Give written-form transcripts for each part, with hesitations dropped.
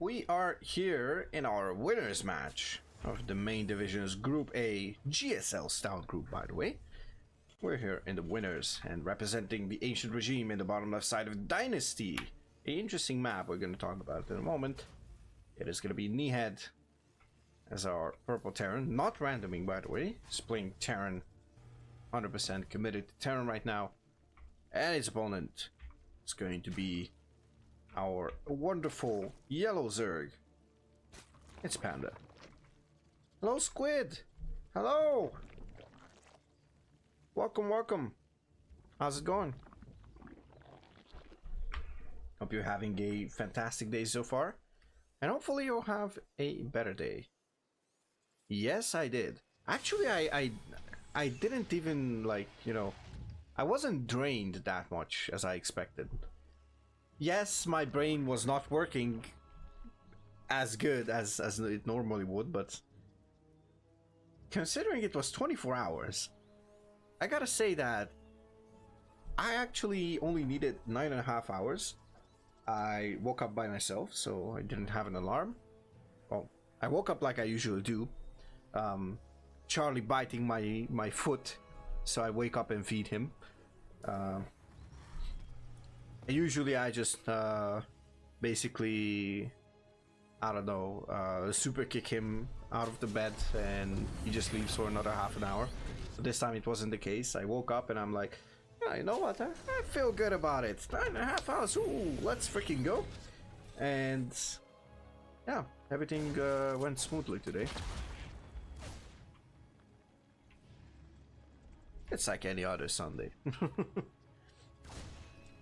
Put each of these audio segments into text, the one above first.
We are here in our winners match of the main division's Group A GSL Stout Group, by the way. We're here in the winners and representing the ancient regime in the bottom left side of Dynasty. An interesting map we're going to talk about in a moment. It is going to be Nihed as our purple Terran, not randoming by the way. He's playing Terran, 100% committed to Terran right now. And his opponent is going to be our wonderful yellow Zerg. It's Panda. Hello Squid! Hello! Welcome, welcome. How's it going? Hope you're having a fantastic day so far. And hopefully you'll have a better day. Yes, I did. Actually, I didn't even, like, you know, I wasn't drained that much as I expected. Yes, my brain was not working as good as it normally would, but considering it was 24 hours, I gotta say that I actually only needed 9.5 hours. I woke up by myself, so I didn't have an alarm. Well, I woke up like I usually do. Charlie biting my foot, so I wake up and feed him. Usually I just basically, I don't know, super kick him out of the bed and he just leaves for another half an hour. But this time it wasn't the case. I woke up and I'm like, yeah, you know what, I feel good about it. 9.5 hours, ooh, let's freaking go. And yeah, everything went smoothly today. It's like any other Sunday.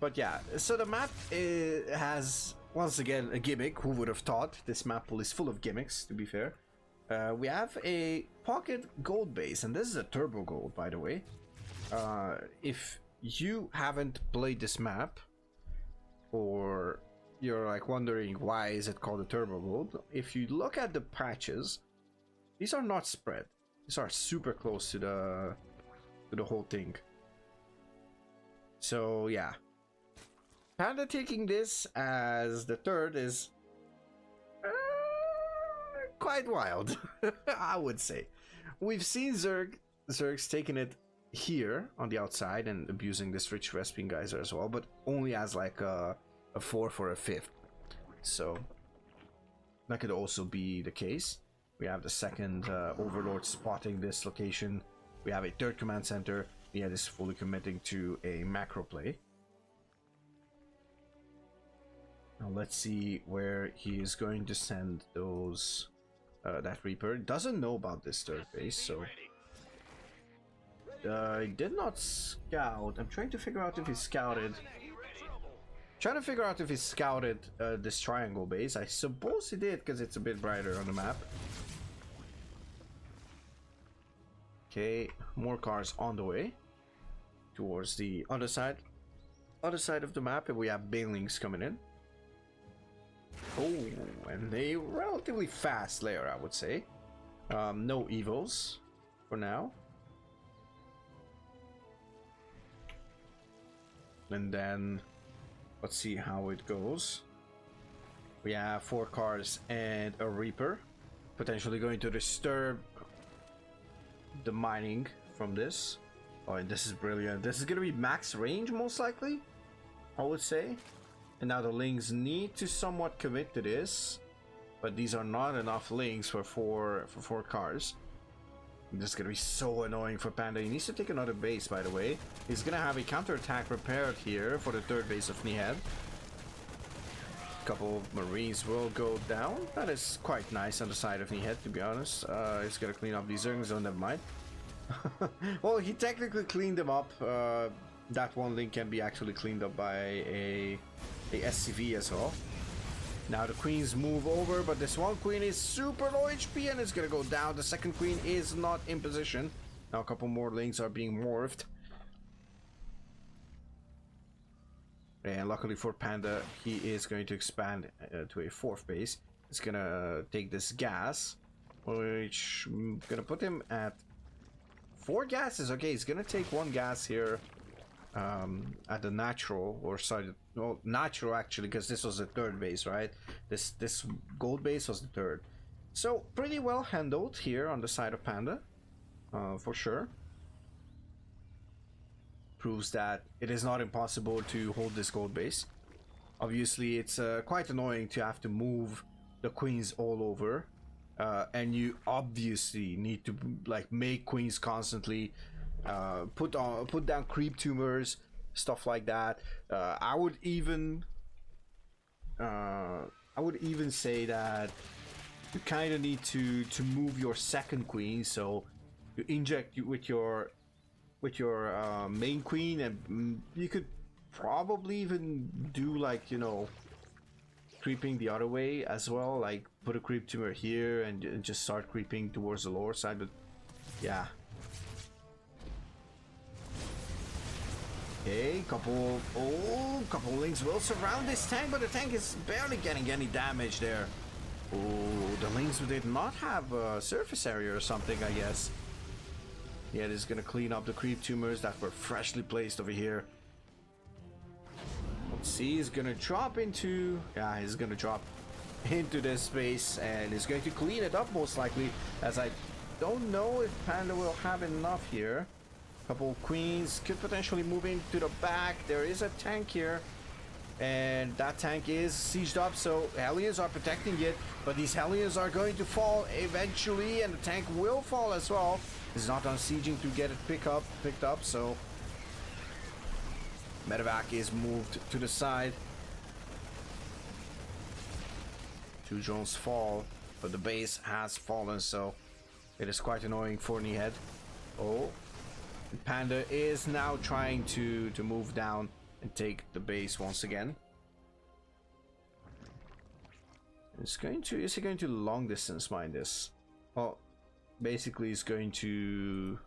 But yeah, so the map has, once again, a gimmick. Who would have thought? This map pool is full of gimmicks, to be fair. We have a pocket gold base, and this is a turbo gold, by the way. If you haven't played this map, or you're like wondering why is it called a turbo gold, if you look at the patches, these are not spread. These are super close to the whole thing. So yeah. Panda taking this as the third is quite wild, I would say. We've seen Zergs taking it here on the outside and abusing this rich Vespian geyser as well, but only as like a 4th or a 5th. So that could also be the case. We have the second Overlord spotting this location. We have a third command center. Nihed is fully committing to a macro play. Now let's see where he is going to send those. That Reaper doesn't know about this third base, so he did not scout. I'm trying to figure out if he scouted. This triangle base. I suppose he did because it's a bit brighter on the map. Okay, more cars on the way towards the other side of the map, and we have banelings coming in. Oh, and a relatively fast layer, I would say. No evils for now. And then let's see how it goes. We have 4 cars and a Reaper, potentially going to disturb the mining from this. Oh, and this is brilliant. This is gonna be max range most likely, I would say. And now the links need to somewhat commit to this, but these are not enough links for four cars. This is gonna be so annoying for Panda. He needs to take another base, by the way. He's gonna have a counterattack prepared here for the third base of Nihed. A couple of Marines will go down. That is quite nice on the side of Nihed, to be honest. He's gonna clean up these Zergs, so never mind. Well, he technically cleaned them up. That one link can be actually cleaned up by a SCV as well. Now the queens move over, but this one queen is super low HP and it's gonna go down. The second queen is not in position. Now a couple more links are being morphed. And luckily for Panda, he is going to expand to a 4th base. It's gonna take this gas, which I'm gonna put him at 4 gases. Okay, he's gonna take 1 gas here at the natural, or sorry, well, natural actually, because this was the third base, right? This gold base was the third. So pretty well handled here on the side of Panda, for sure. Proves that it is not impossible to hold this gold base. Obviously, it's quite annoying to have to move the queens all over, and you obviously need to like make queens constantly, put down creep tumors, stuff like that. I would even say that you kind of need to move your second queen, so you inject with your main queen, and you could probably even do like, you know, creeping the other way as well, like put a creep tumor here and just start creeping towards the lower side. But yeah, okay, couple links will surround this tank, but the tank is barely getting any damage there. Oh, the links did not have a surface area or something, I guess. Yeah, this is gonna clean up the creep tumors that were freshly placed over here. Let's see, he's gonna drop into... yeah, he's gonna drop into this space and is going to clean it up most likely, as I don't know if Panda will have enough here. Couple queens could potentially move into the back. There is a tank here, and that tank is sieged up, so Hellions are protecting it, but these Hellions are going to fall eventually, and the tank will fall as well. It's not on sieging to get it picked up, so medevac is moved to the side. Two drones fall, but the base has fallen, so it is quite annoying for Nihed. Oh, Panda is now trying to move down and take the base once again. Is he going to long distance mine this? Well, basically he's going to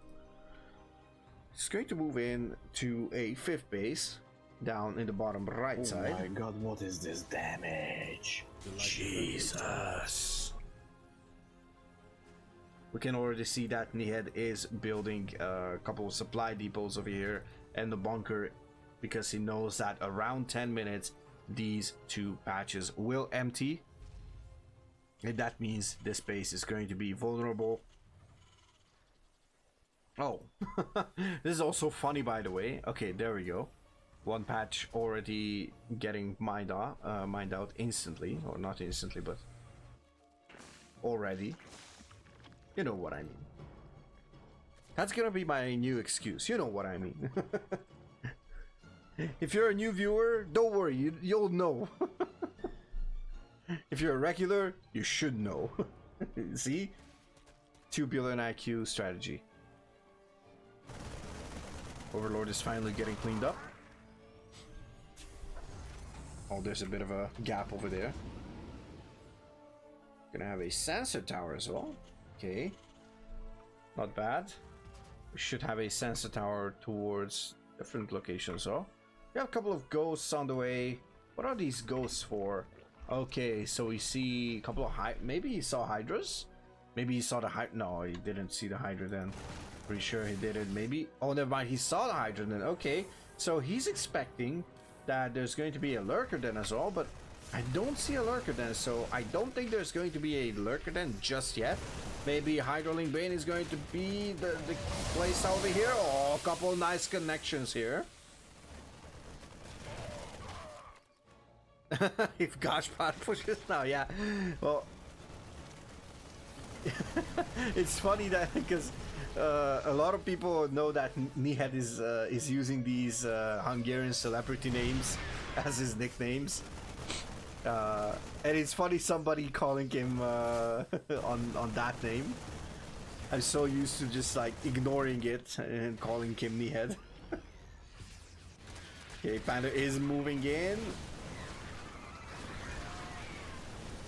move in to a fifth base down in the bottom right side. Oh my god, what is this damage? Jesus. We can already see that Nihed is building a couple of supply depots over here and the bunker, because he knows that around 10 minutes these two patches will empty, and that means this base is going to be vulnerable. Oh, this is also funny, by the way. Okay, there we go. One patch already getting mined out instantly, or not instantly, but already. You know what I mean. That's gonna be my new excuse. You know what I mean. If you're a new viewer, don't worry, you'll know. If you're a regular, you should know. See? 2 billion IQ strategy. Overlord is finally getting cleaned up. Oh, there's a bit of a gap over there. Gonna have a sensor tower as well. Okay. Not bad. We should have a sensor tower towards different locations, so. We have a couple of ghosts on the way. What are these ghosts for? Okay, so we see a couple of maybe he saw hydras? Maybe he saw the no, he didn't see the hydra then. Pretty sure he didn't. Maybe. Oh, never mind. He saw the hydra then. Okay, so he's expecting that there's going to be a lurker then as well, but I don't see a lurker then, so I don't think there's going to be a lurker then just yet. Maybe Hydroling Bane is going to be the place over here. Oh, a couple of nice connections here. If Gashpad pushes now, yeah. Well, it's funny that because a lot of people know that Nihed is using these Hungarian celebrity names as his nicknames, and it's funny somebody calling him on that name. I'm so used to just like ignoring it and calling him Nihed. Okay, Panda is moving in.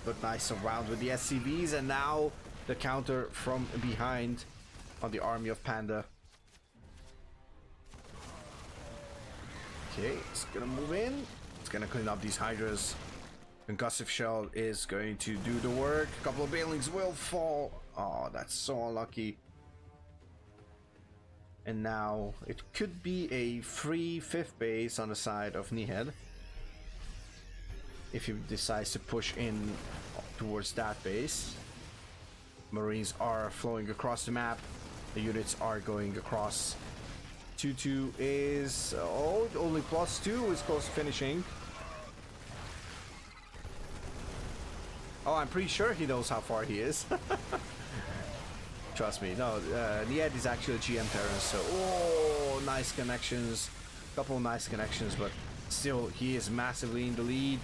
But nice around with the SCVs, and now the counter from behind on the army of Panda. Okay, it's gonna move in. It's gonna clean up these hydras. Concussive shell is going to do the work. A couple of banelings will fall. Oh, that's so unlucky. And now it could be a free fifth base on the side of Nihed. if he decides to push in towards that base. Marines are flowing across the map. The units are going across. 2-2 is... oh, only +2 is close to finishing. Oh, I'm pretty sure he knows how far he is. Trust me. No, Nihed is actually a GM Terran, so... oh, nice connections. Couple of nice connections, but still, he is massively in the lead.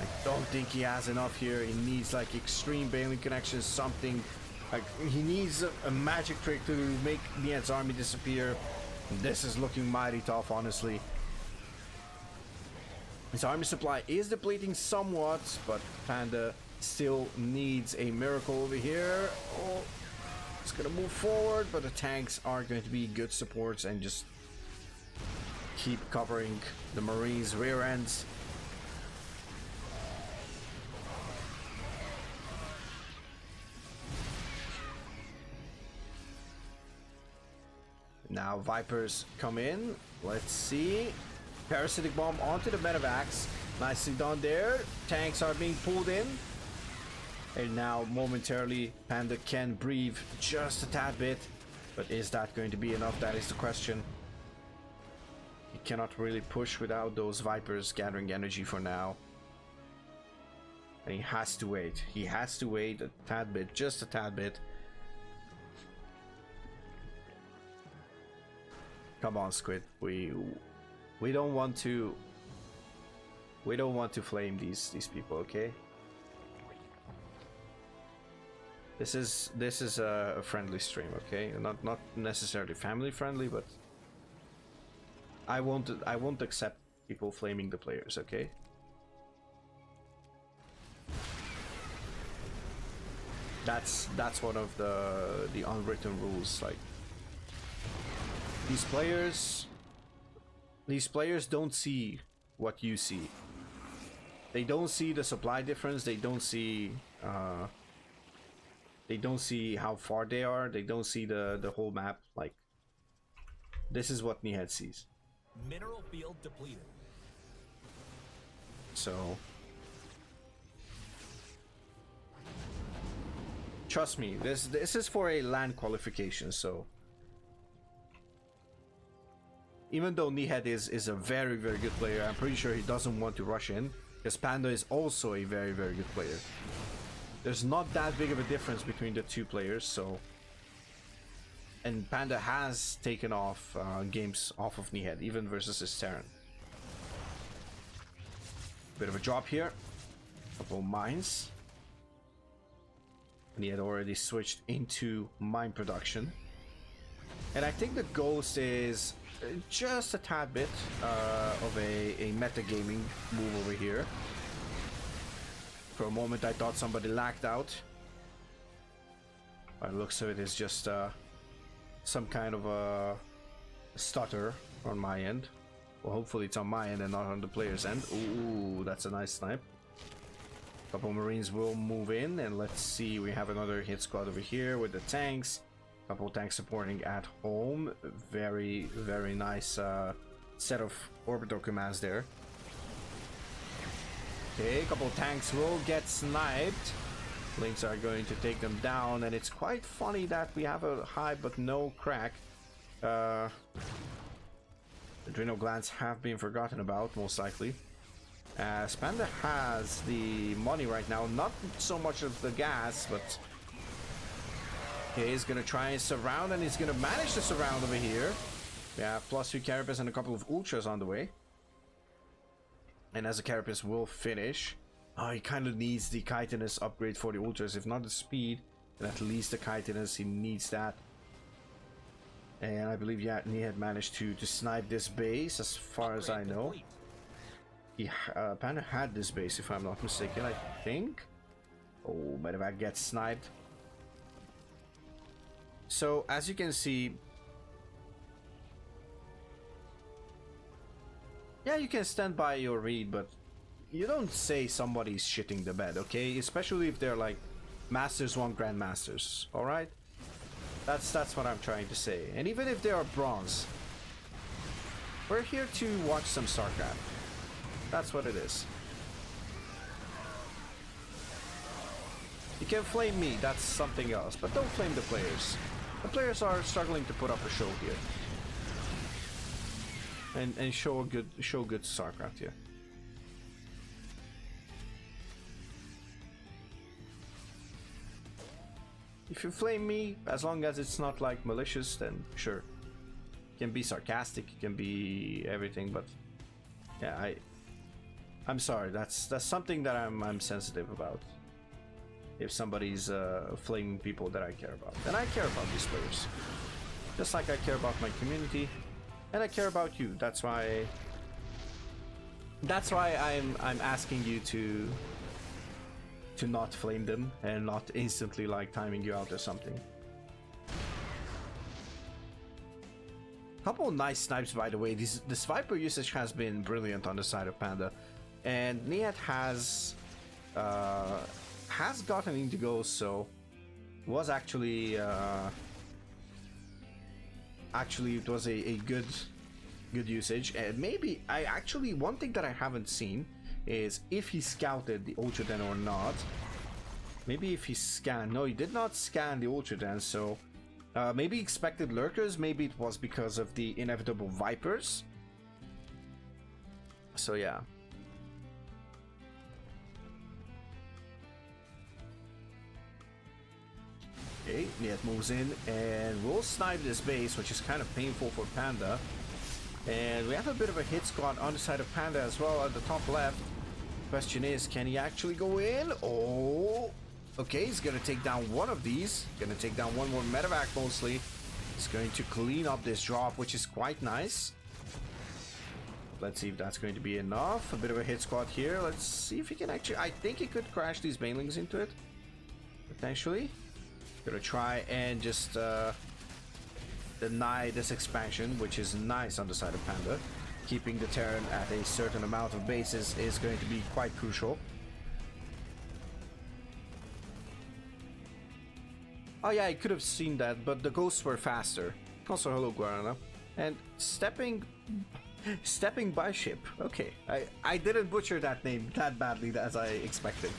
I don't think he has enough here. He needs like extreme bailing connections, something... like, he needs a magic trick to make Nihed's army disappear. This is looking mighty tough, honestly. His army supply is depleting somewhat, but Panda still needs a miracle over here. Oh, it's gonna move forward, but the tanks are going to be good supports and just keep covering the Marines' rear ends. Now Vipers come in. Let's see. Parasitic bomb onto the medevacs. Nicely done there. Tanks are being pulled in. And now momentarily Panda can breathe just a tad bit. But is that going to be enough? That is the question. He cannot really push without those Vipers gathering energy for now. And he has to wait. He has to wait a tad bit, just a tad bit. Come on, Squid. We don't want to flame these people, okay? This is a friendly stream, okay? Not necessarily family friendly, but I won't accept people flaming the players, okay? That's one of the unwritten rules, like. These players don't see what you see. They don't see the supply difference. They don't see how far they are. They don't see the whole map. Like, this is what Nihed sees. Mineral field depleted. So trust me, this is for a LAN qualification, so even though Nihed is a very, very good player, I'm pretty sure he doesn't want to rush in, because Panda is also a very, very good player. There's not that big of a difference between the two players, so... and Panda has taken off games off of Nihed, even versus his Terran. Bit of a drop here. Couple mines. Nihed already switched into mine production. And I think the Ghost is just a tad bit of a metagaming move over here. For a moment I thought somebody lagged out. By the looks of it, it's just some kind of a stutter on my end. Well, hopefully it's on my end and not on the player's end. Ooh, that's a nice snipe. Couple Marines will move in, and let's see, we have another hit squad over here with the tanks. Couple tanks supporting at home. Very, very nice set of orbital commands there. Okay, a couple tanks will get sniped. Lynx are going to take them down, and it's quite funny that we have a high but no crack. Adrenal glands have been forgotten about, most likely. As Panda has the money right now, not so much of the gas, but... okay, he's gonna try and surround, and he's gonna manage to surround over here. We have +2 Carapace and a couple of Ultras on the way. And as the Carapace will finish, he kind of needs the Chitinous upgrade for the Ultras. If not the speed, then at least the Chitinous, he needs that. And I believe, yeah, Nihed managed to snipe this base, as far as I know. He, Panda had this base, if I'm not mistaken, I think. Oh, but if I get sniped. So, as you can see... yeah, you can stand by your read, but you don't say somebody's shitting the bed, okay? Especially if they're like Masters 1 Grandmasters, alright? That's what I'm trying to say. And even if they are bronze, we're here to watch some StarCraft. That's what it is. You can flame me, that's something else, but don't flame the players. The players are struggling to put up a show here. And show good Starcraft here. If you flame me, as long as it's not like malicious, then sure. You can be sarcastic, you can be everything, but yeah, I'm sorry, that's something that I'm sensitive about. If somebody's flaming people that I care about, then I care about these players, just like I care about my community, and I care about you. That's why I'm asking you to not flame them and not instantly like timing you out or something. Couple of nice snipes, by the way. This Viper usage has been brilliant on the side of Panda, and Nihed has gotten Indigo, so was actually it was a good usage. And maybe one thing that I haven't seen is if he scouted the Ultra Den or not. Maybe if he scanned. No, he did not scan the Ultra Den, so maybe expected lurkers. Maybe it was because of the inevitable Vipers. So yeah. Okay, Nihed moves in and will snipe this base, which is kind of painful for Panda. And we have a bit of a hit squad on the side of Panda as well at the top left. Question is, can he actually go in? Oh, okay, he's gonna take down one of these. Gonna take down one more medevac mostly. He's going to clean up this drop, which is quite nice. Let's see if that's going to be enough. A bit of a hit squad here. Let's see if he can actually... I think he could crash these banelings into it. Potentially. Gonna try and just deny this expansion, which is nice on the side of Panda. Keeping the Terran at a certain amount of bases is going to be quite crucial. Oh yeah, I could have seen that, but the ghosts were faster. Also, hello Guarana. And stepping by ship. Okay, I didn't butcher that name that badly as I expected.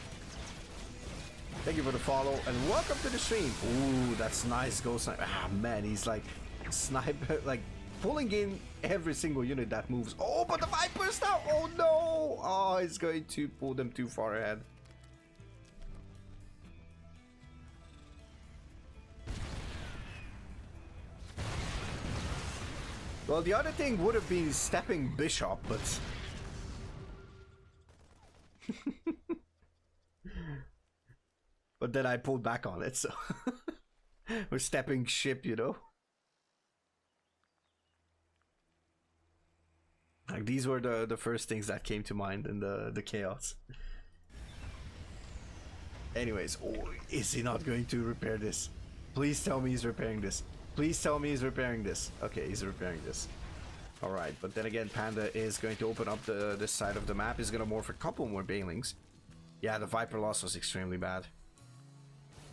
Thank you for the follow and welcome to the stream. Ooh, that's nice ghost snipe. Ah man, he's like sniper, like pulling in every single unit that moves. Oh, but the Vipers now. Oh no. Oh, he's going to pull them too far ahead. Well, the other thing would have been stepping Bishop, but but then I pulled back on it, so we're stepping ship, you know. Like these were the first things that came to mind in the chaos. Anyways, oh, is he not going to repair this? Please tell me he's repairing this. Please tell me he's repairing this. Okay, he's repairing this. Alright, but then again, Panda is going to open up this side of the map. He's going to morph a couple more banelings. Yeah, the Viper loss was extremely bad.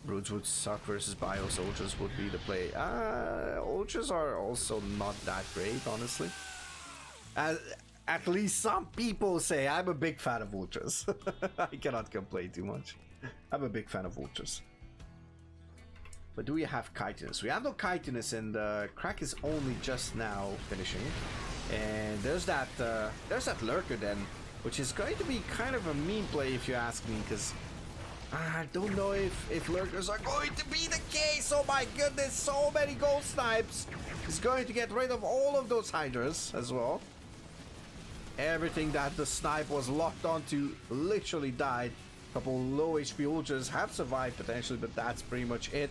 Broods would suck versus Bios. Ultras would be the play. Ultras are also not that great, honestly. At least some people say. I'm a big fan of Ultras. I cannot complain too much. I'm a big fan of Ultras. But do we have chitinous? We have no chitinous, and crack is only just now finishing. And there's that lurker then, which is going to be kind of a mean play if you ask me, because I don't know if lurkers are going to be the case. Oh my goodness, so many gold snipes. He's going to get rid of all of those hydras as well. Everything that the snipe was locked onto literally died. A couple low HP ultras have survived potentially, but that's pretty much it.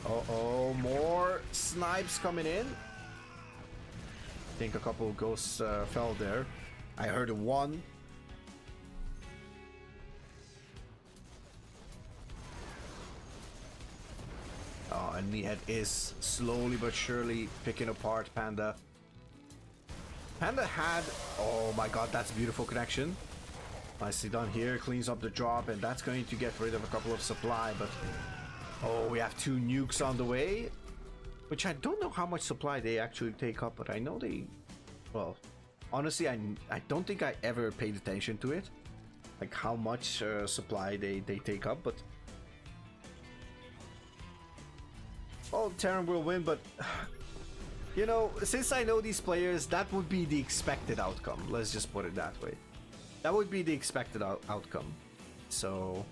Uh-oh, more snipes coming in. I think a couple of ghosts fell there. I heard one. Oh, and Nihed is slowly but surely picking apart Panda. Panda had... Oh my god, that's a beautiful connection. Nicely done here. Cleans up the drop, and that's going to get rid of a couple of supply, but... Oh, we have 2 nukes on the way, which I don't know how much supply they actually take up, but I know they... Well, honestly, I don't think I ever paid attention to it, like how much supply they take up, but oh, Terran will win, but you know, since I know these players, that would be the expected outcome. Let's just put it that way. That would be the expected outcome. So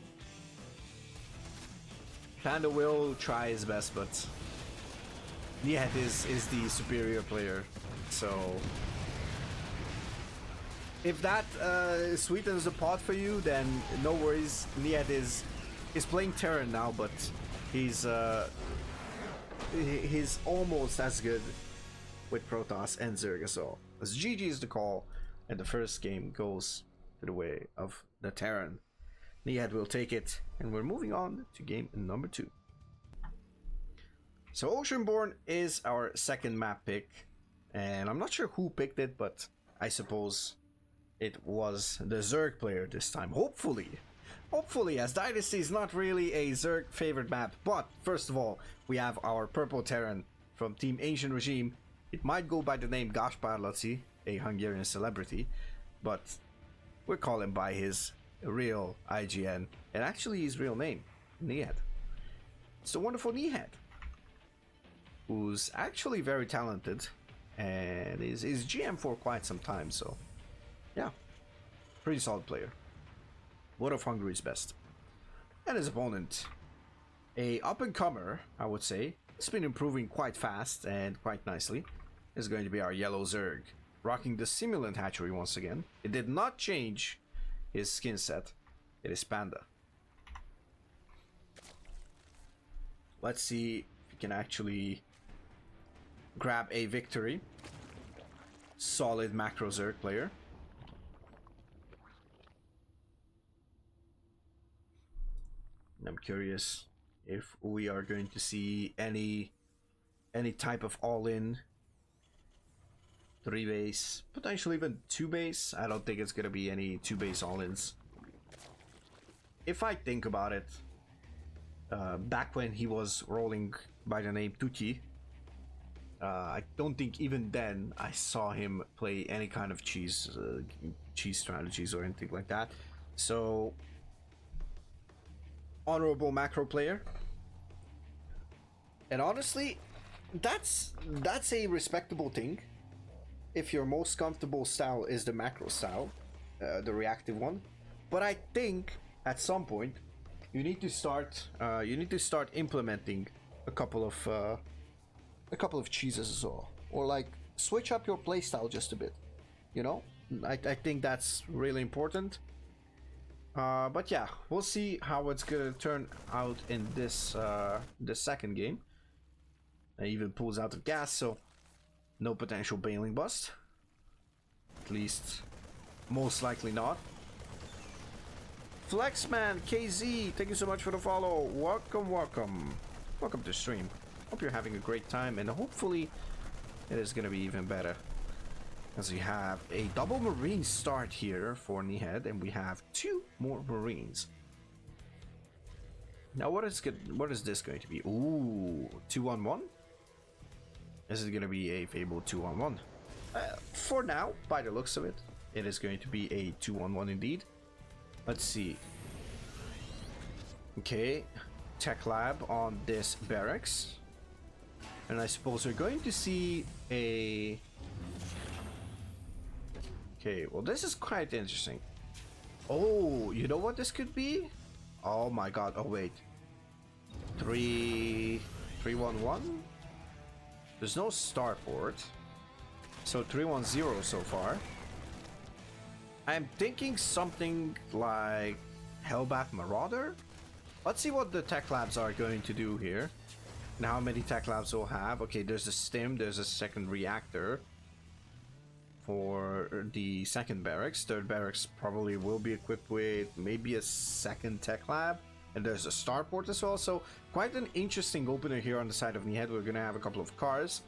Panda will try his best, but Nihed is the superior player. So if that sweetens the pot for you, then no worries. Nihed is playing Terran now, but he's almost as good with Protoss and Zerg as well. As GG is the call, and the first game goes to the way of the Terran. Nihed will take it, and we're moving on to game number 2. So Oceanborn is our second map pick, and I'm not sure who picked it, but I suppose it was the Zerg player this time. Hopefully, as Dynasty is not really a Zerg favorite map. But first of all, we have our purple Terran from Team Ancient Regime. It might go by the name Gáspár, a Hungarian celebrity, but we'll call him by his real IGN, and actually his real name, Nihed. It's the wonderful Nihed, who's actually very talented and is GM for quite some time, so yeah, pretty solid player. One of Hungary's best. And his opponent, a up-and-comer, I would say. It's been improving quite fast and quite nicely. Is going to be our yellow Zerg, rocking the simulant hatchery once again. It did not change his skin set. It is Panda. Let's see if we can actually grab a victory. Solid macro Zerg player. I'm curious if we are going to see any type of all-in 3 base, potentially even 2 base. I don't think it's gonna be any 2 base all-ins. If I think about it, back when he was rolling by the name Tutti, I don't think even then I saw him play any kind of cheese strategies or anything like that. So honorable macro player, and honestly, that's a respectable thing. If your most comfortable style is the macro style, the reactive one, but I think at some point you need to start implementing a couple of cheeses as well, or like switch up your playstyle just a bit. You know, I think that's really important. But yeah, we'll see how it's gonna turn out in this the second game. It even pulls out of gas, so no potential bailing bust. At least, most likely not. Flexman KZ, thank you so much for the follow. Welcome to the stream. Hope you're having a great time, and hopefully it is gonna be even better. As we have a double Marine start here for Nihed, and we have 2 more Marines. Now what is this going to be? Ooh, 2-on-1? This is going to be a Fable 2-on-1. For now, by the looks of it, it is going to be a 2-on-1 indeed. Let's see. Okay, Tech Lab on this barracks. And I suppose we're going to see a... Okay, well this is quite interesting. Oh, you know what this could be? Oh my god, oh wait. 3-1-1? There's no starport. So 3-1-0 so far. I'm thinking something like Hellbat Marauder? Let's see what the tech labs are going to do here. And how many tech labs we'll have. Okay, there's a stim, there's a second reactor for the second barracks. Third barracks probably will be equipped with maybe a second tech lab, and there's a starport as well. So quite an interesting opener here on the side of Nihed. We're gonna have a couple of cars,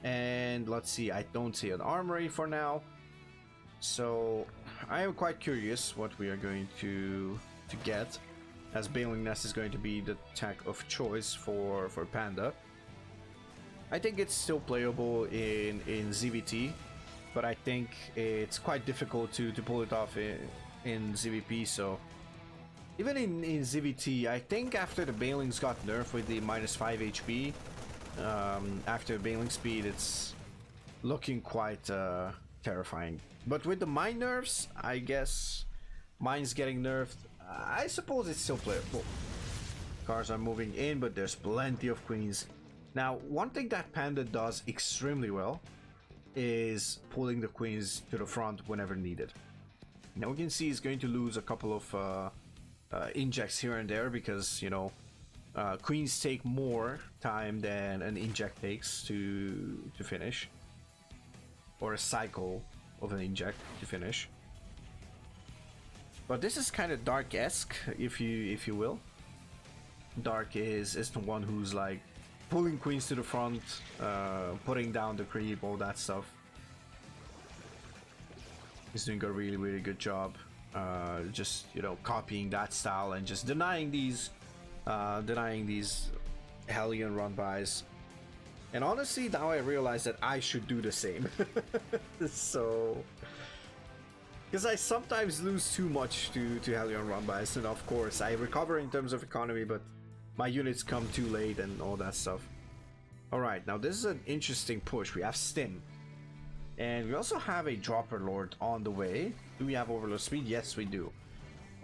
and let's see, I don't see an armory for now, so I am quite curious what we are going to get, as Bailing Nest is going to be the tech of choice for Panda. I think it's still playable in ZVT, but I think it's quite difficult to pull it off in ZVP. So even in ZVT, I think after the Bailings got nerfed with the -5 HP, after Bailing Speed, it's looking quite terrifying. But with the mine nerfs, I guess mine's getting nerfed. I suppose it's still playable. Cars are moving in, but there's plenty of queens. Now, one thing that Panda does extremely well is pulling the queens to the front whenever needed. Now we can see he's going to lose a couple of injects here and there because, you know, queens take more time than an inject takes to finish, or a cycle of an inject to finish. But this is kind of Dark-esque, if you will. Dark is the one who's like pulling queens to the front, putting down the creep, all that stuff. He's doing a really good job, just, you know, copying that style and just denying these Hellion run-bys. And honestly, now I realize that I should do the same. So, because I sometimes lose too much to Hellion run-bys, and of course I recover in terms of economy, but my units come too late and all that stuff. Alright, now this is an interesting push. We have Stim. And we also have a Dropper Lord on the way. Do we have Overload Speed? Yes, we do.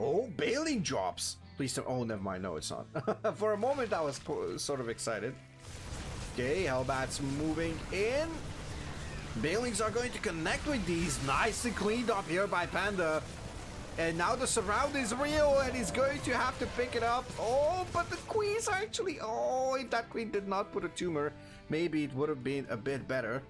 Oh, Bailing drops! Please don't... Oh, never mind. No, it's not. For a moment, I was sort of excited. Okay, Hellbat's moving in. Bailings are going to connect with these. Nicely cleaned up here by Panda. And now the surround is real, and he's going to have to pick it up. Oh, but the queens are actually... Oh, if that queen did not put a tumor, maybe it would have been a bit better.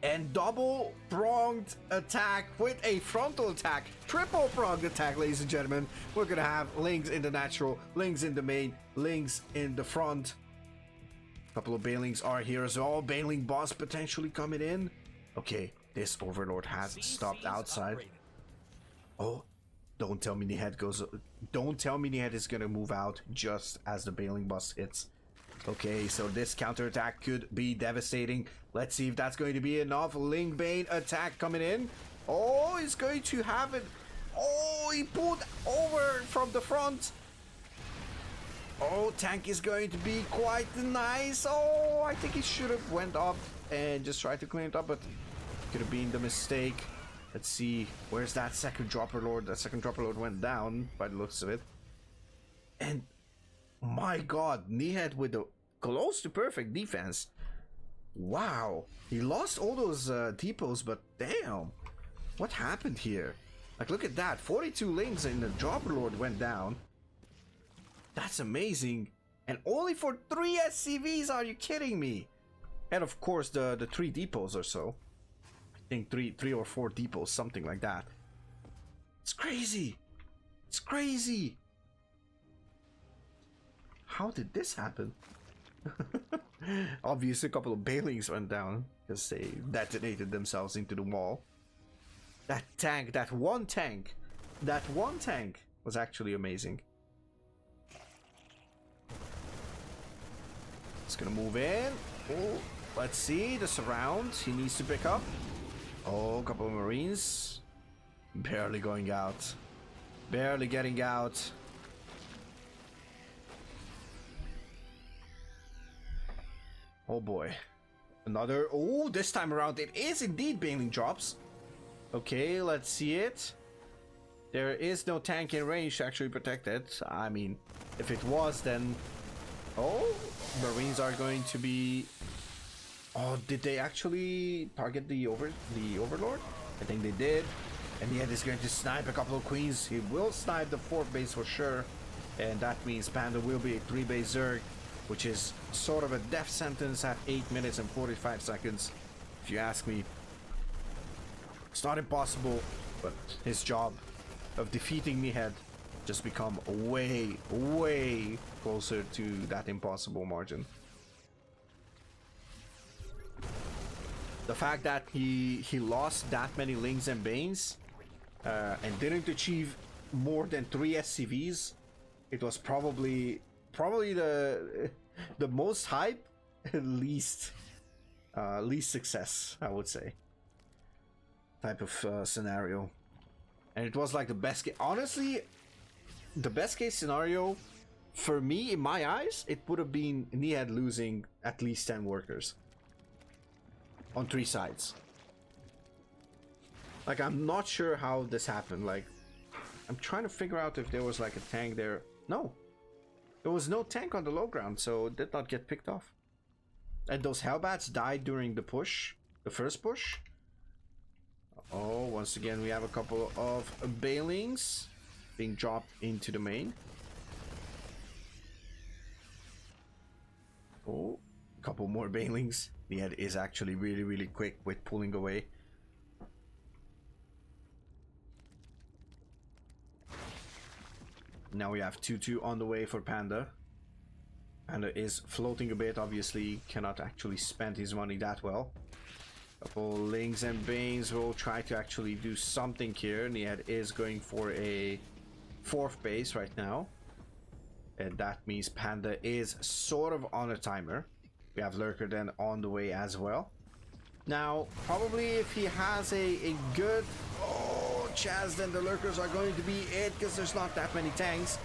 And double-pronged attack with a frontal attack. Triple-pronged attack, ladies and gentlemen. We're going to have Lings in the natural, Lings in the main, Lings in the front. A couple of Bailings are here as well. Bailing boss potentially coming in. Okay, this Overlord has stopped outside. Upgraded. Oh, don't tell me Nihed goes... Don't tell me Nihed is going to move out just as the Bailing boss hits. Okay, so this counterattack could be devastating. Let's see if that's going to be enough. Ling Bane attack coming in. Oh, he's going to have it. Oh, he pulled over from the front. Oh, tank is going to be quite nice. Oh, I think he should have went up and just tried to clean it up, but could have been the mistake. Let's see, where's that second Dropper Lord? That second Dropper Lord went down by the looks of it. And my god, Nihed with a close to perfect defense. Wow, he lost all those depots, but damn, what happened here? Like, look at that, 42 links and the Dropper Lord went down. That's amazing. And only for 3 SCVs, are you kidding me? And of course the 3 depots or so. I think three or 4 depots, something like that. It's crazy. It's crazy. How did this happen? Obviously a couple of Bailings went down because they detonated themselves into the wall. That tank, that one tank was actually amazing. It's gonna move in. Oh, let's see the surround he needs to pick up. Oh, a couple of Marines. Barely going out. Barely getting out. Oh boy. Another... Oh, this time around it is indeed Bailing drops. Okay, let's see it. There is no tank in range to actually protect it. I mean, if it was, then... Oh, Marines are going to be... Oh, did they actually target the Overlord? I think they did. And Nihed is going to snipe a couple of queens. He will snipe the 4th base for sure. And that means Panda will be a 3-base Zerg, which is sort of a death sentence at 8 minutes and 45 seconds. If you ask me, it's not impossible, but his job of defeating Nihed just become way closer to that impossible margin. The fact that he lost that many Lings and Banes and didn't achieve more than 3 SCVs, it was probably the most hype and least success, I would say, type of scenario. And it was like the best case. Honestly, the best case scenario For me, in my eyes, it would have been Nihed losing at least 10 workers on 3 sides. Like, I'm not sure how this happened. Like, I'm trying to figure out if there was like a tank there. No, there was no tank on the low ground, so it did not get picked off. And those Hellbats died during the push, the first push. Oh, once again, we have a couple of Bailings being dropped into the main. Oh, a couple more Bailings. Nihed is actually really quick with pulling away. Now we have 2-2 on the way for Panda. Panda is floating a bit, obviously cannot actually spend his money that well. Couple Lings and Banes will try to actually do something here. Nihed is going for a 4th base right now. And that means Panda is sort of on a timer. We have Lurker then on the way as well. Now, probably if he has a good chance, then the Lurkers are going to be it, because there's not that many tanks.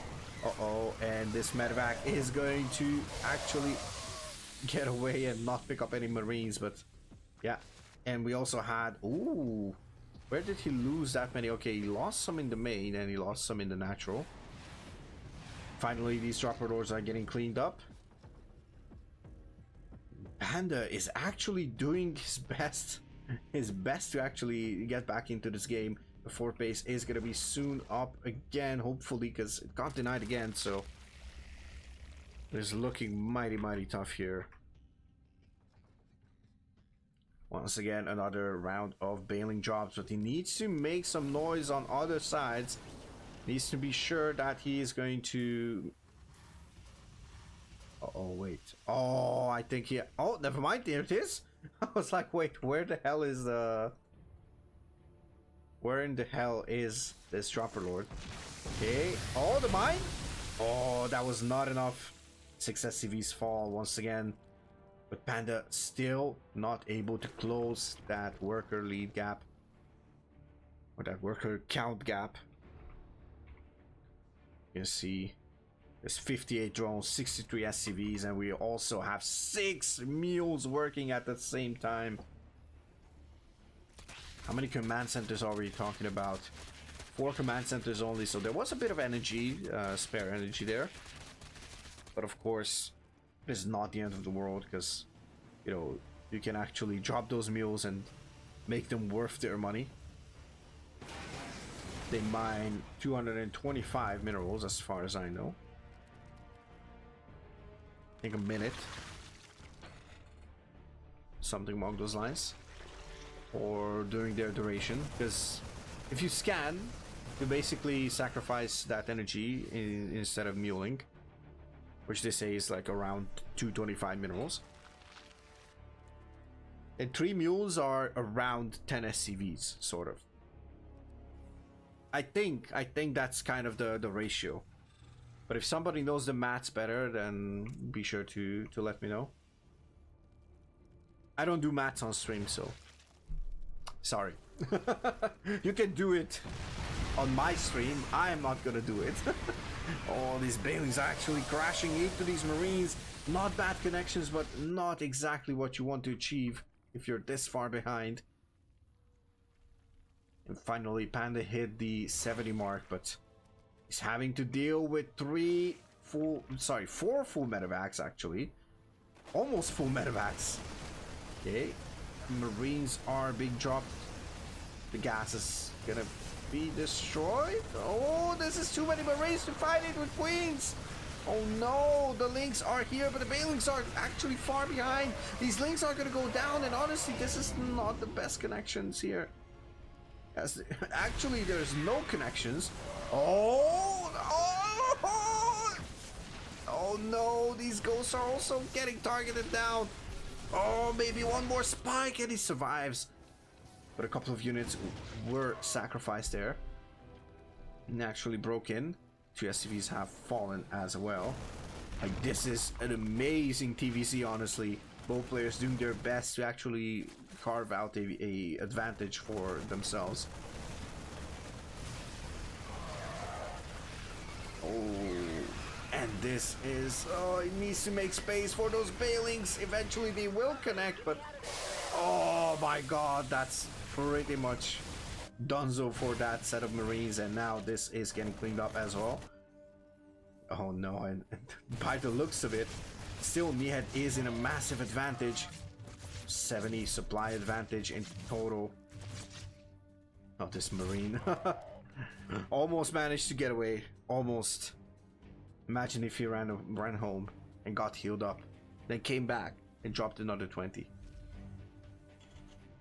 And this medevac is going to actually get away and not pick up any Marines, but yeah. And we also had, ooh, where did he lose that many? Okay, he lost some in the main and he lost some in the natural. Finally, these dropper doors are getting cleaned up. Panda is actually doing his best to actually get back into this game. The 4th base is going to be soon up again, hopefully, because it got denied again, so it is looking mighty tough here. Once again, another round of bailing drops, but he needs to make some noise on other sides. Needs to be sure that he is going to... wait. Oh, I think he... Oh, never mind. There it is. I was like, wait, where the hell is the... Where in the hell is this dropper lord? Okay. Oh, the mine? Oh, that was not enough. 6 SCVs fall once again. But Panda still not able to close that worker lead gap. Or that worker count gap. You can see there's 58 drones, 63 SCVs, and we also have 6 mules working at the same time. How many command centers are we talking about? 4 command centers only, so there was a bit of energy, spare energy there. But of course, it is not the end of the world, because, you know, you can actually drop those mules and make them worth their money. They mine 225 minerals, as far as I know. I think a minute. Something along those lines. Or during their duration. Because if you scan, you basically sacrifice that energy instead of muling. Which they say is like around 225 minerals. And 3 mules are around 10 SCVs, sort of. I think that's kind of the ratio. But if somebody knows the maths better, then be sure to let me know. I don't do maths on stream, so sorry. You can do it on my stream. I am not gonna do it. Oh, these Bailings are actually crashing into these Marines. Not bad connections, but not exactly what you want to achieve if you're this far behind. And finally, Panda hit the 70 mark, but he's having to deal with 4 full medevacs, actually. Almost full medevacs. Okay. Marines are being dropped. The gas is gonna be destroyed. Oh, this is too many Marines to fight it with Queens. Oh no, the Lynx are here, but the Bailings are actually far behind. These Lynx are gonna go down, and honestly, this is not the best connections here. Actually, there's no connections. Oh no, these ghosts are also getting targeted down. Oh, maybe one more spike and he survives. But a couple of units were sacrificed there. And actually broke in. 2 SCVs have fallen as well. Like, this is an amazing TVC, honestly. Both players doing their best to actually carve out a advantage for themselves. Oh, and this is... Oh, it needs to make space for those bailings. Eventually they will connect, but... Oh my god, that's pretty much donezo for that set of Marines, and now this is getting cleaned up as well. Oh no, and by the looks of it, still Nihed is in a massive advantage. 70 supply advantage in total. Oh, this Marine. Almost managed to get away. Almost. Imagine if he ran home and got healed up, then came back and dropped another 20.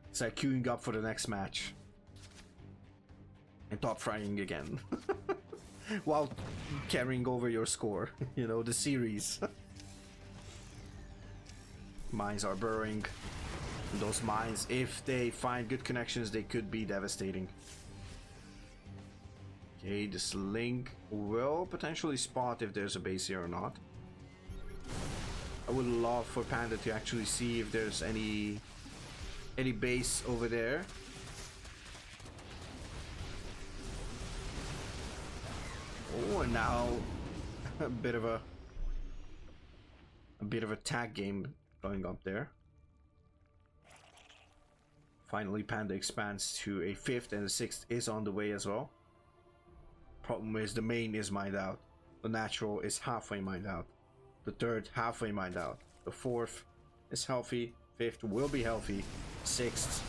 It's like queuing up for the next match and top frying again while carrying over your score. You know, the series. Mines are burrowing. Those mines, if they find good connections, they could be devastating. Okay, this link will potentially spot if there's a base here or not. I would love for Panda to actually see if there's any base over there. Oh, and now a bit of a tag game going up there. Finally, Panda expands to a 5th, and the 6th is on the way as well. Problem is, the main is mined out. The natural is halfway mined out. The 3rd, halfway mined out. The 4th is healthy. 5th will be healthy. 6th,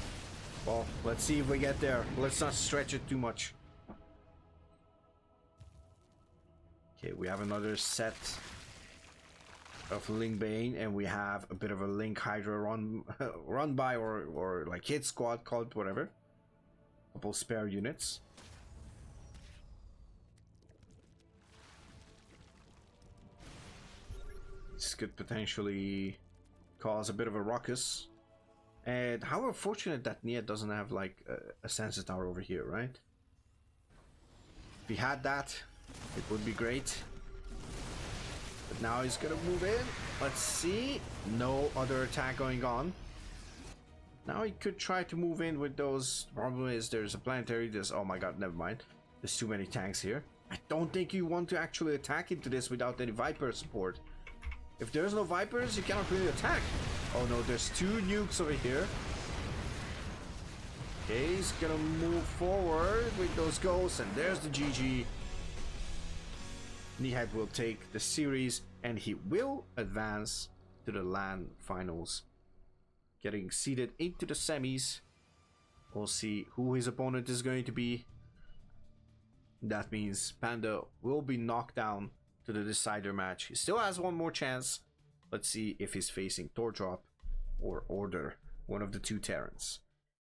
well, let's see if we get there. Let's not stretch it too much. Okay, we have another set of Link Bane, and we have a bit of a Link Hydra run by or like hit squad, call it whatever. Couple spare units. This could potentially cause a bit of a ruckus. And how unfortunate that Nihed doesn't have like a sensor tower over here, right? If he had that, it would be great. But now he's gonna move in. Let's see. No other attack going on. Now he could try to move in with those. Problem is there's a planetary. There's, oh my god, never mind. There's too many tanks here. I don't think you want to actually attack into this without any Viper support. If there's no Vipers, you cannot really attack. Oh no, there's 2 nukes over here. Okay, he's gonna move forward with those ghosts, and there's the GG. Nihed will take the series, and he will advance to the LAN finals, getting seeded into the semis. We'll see who his opponent is going to be. That means Panda will be knocked down to the decider match. He still has one more chance. Let's see if he's facing Tordrop or Order, one of the 2 Terrans.